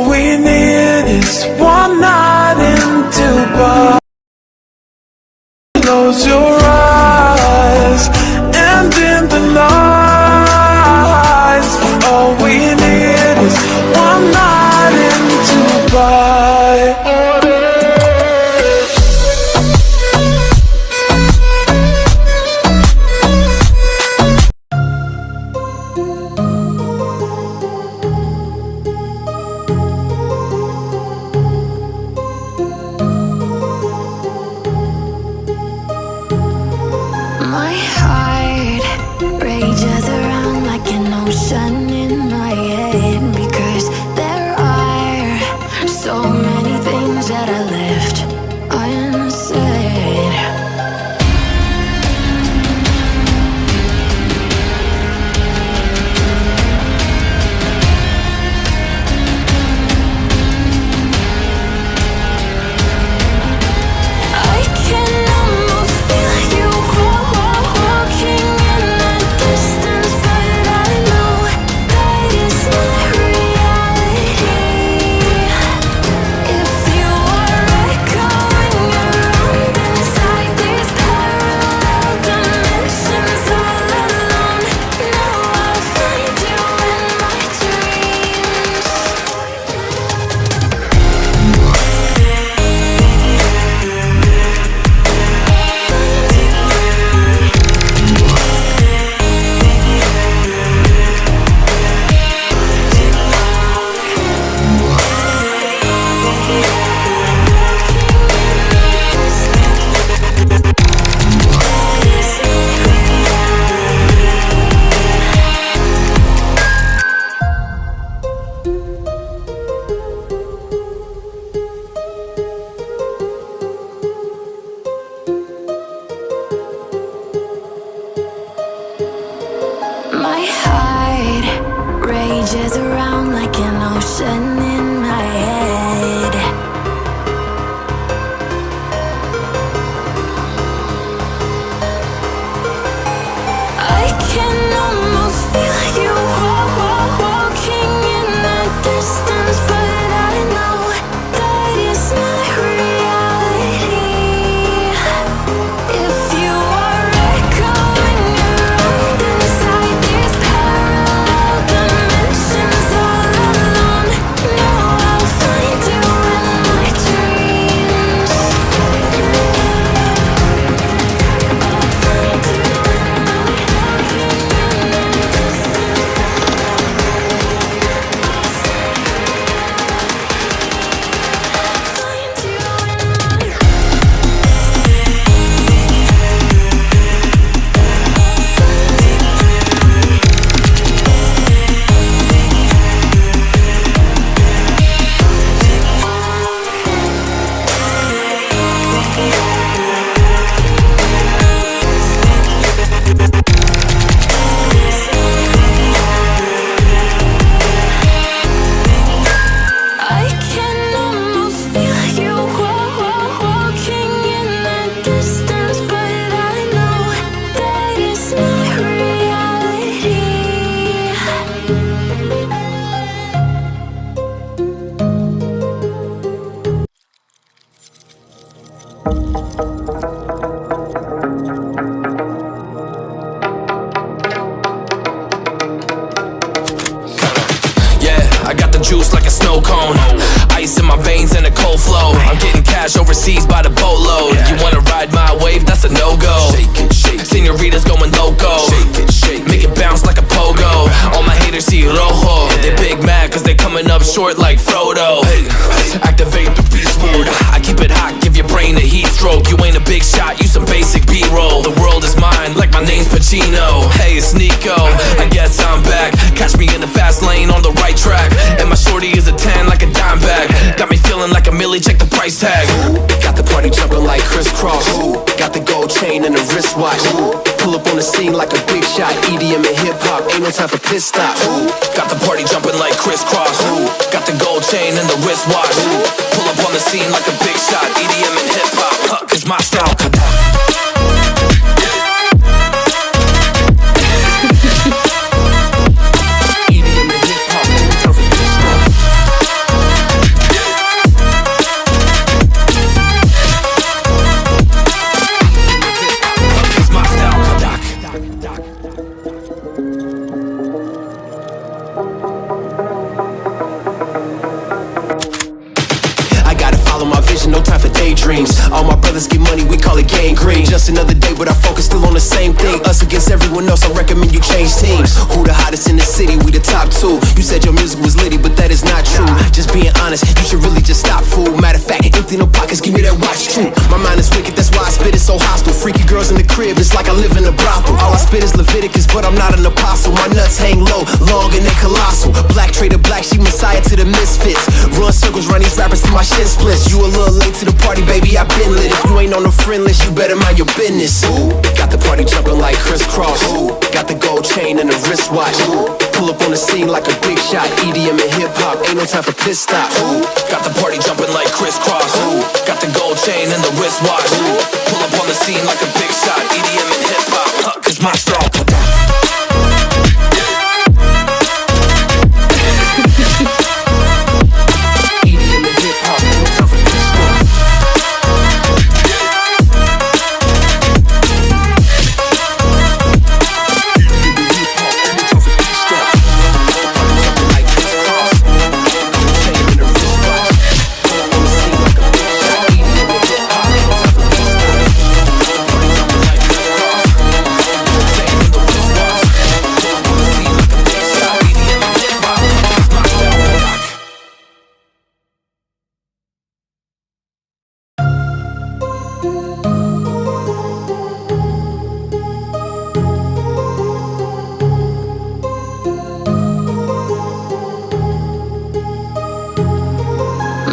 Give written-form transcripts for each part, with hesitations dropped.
we need is one night in Dubai. Close your eyes and in the lights. All we need is one night in Dubai. My heart rages around like an ocean in my head, because there are so many things that I left unsaid. I can almost feel you walking in the distance, but I know that it's not reality. If you are echoing around inside these parallel dimensions all alone, now I'll find you in my dreams. My heart rages around like an ocean in my head. I can almost feel you walking in the distance, but I know that it's not reality. If you are echoing around inside these parallel dimensions all alone, now I'll find you in my dreams. I'll find you in my I can almost feel you walking in the distance, but I know that it's not reality. Yeah, I got the juice like a snow cone. Ice in my veins and a cold flow. I'm getting cash overseas by the boatload. You wanna ride my wave? That's a no-go. Senoritas going loco. Make it bounce like a pogo. All my haters see rojo. They big mad cause they coming up short like Frodo. Activate the beast mode. I keep it hot, give your brain a heat stroke. You ain't a big shot, you some basic B-roll. The world is mine like my name's Pacino. Hey, it's Nico, I guess I'm back. Catch me in the fast lane on the right track. And my shorty is a 10 like a dime bag. Got me feeling like a milli, check the price tag. Got the party jumping like crisscross. Got the gold chain and the wristwatch. Pull up on the scene like a big shot. EDM and hip hop, ain't no time for pit stops. Got the party jumping like crisscross. Got the gold chain and the wristwatch. Pull up on the scene like a big shot. EDM and hip hop, cause my style. EDM and hip hop, ain't no time for pit stops. daydreams. All my brothers get money, we call it gangrene. Just another day, but our focus still on the same thing. Us against everyone else, I recommend you change teams. Who the hottest in the city? We the top two. You said your music was litty, but that is not true. Just being honest, you should really just stop, fool. Matter of fact, empty no pockets, give me that watch too. My mind is wicked, that's why I spit it so hostile. Freaky girls in the crib, it's like I live in a brothel. All I spit is Leviticus, but I'm not an apostle. My nuts hang low, long and they colossal. Black trader black, she messiah to the misfits. Run circles, run these rappers till my shit splits. You a little late to the party, baby, I been lit. If you ain't on the friend list, you better mind your business. Ooh, got the party jumping like crisscross. Ooh, got the gold chain and the wristwatch. Ooh, pull up on the scene like a big shot. EDM and hip hop, ain't no time for piss stops. Ooh, got the party jumping like crisscross. Ooh, got the gold chain and the wristwatch. Ooh, pull up on the scene like a big shot. EDM and hip hop, cause my strong.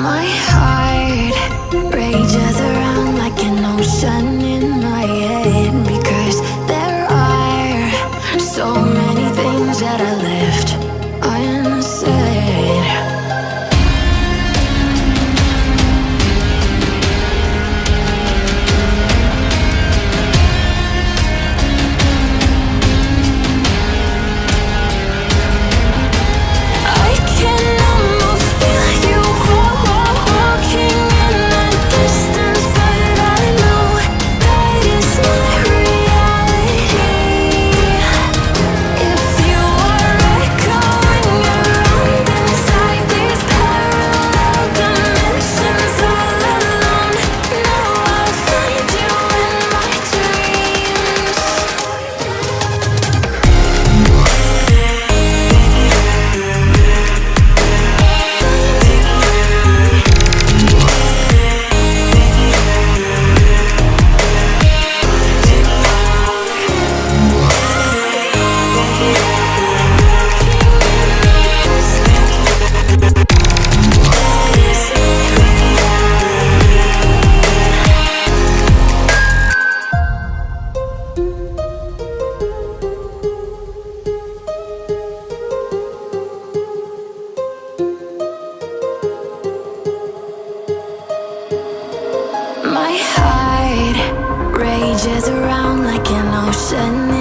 My heart rages around like an ocean in my head, because there are so many things that I left unsaid. I can almost feel you walking in the distance, but I know that it's not reality. If you are echoing around inside these parallel dimensions all alone, know I'll find you in my dreams. My heart rages around like an ocean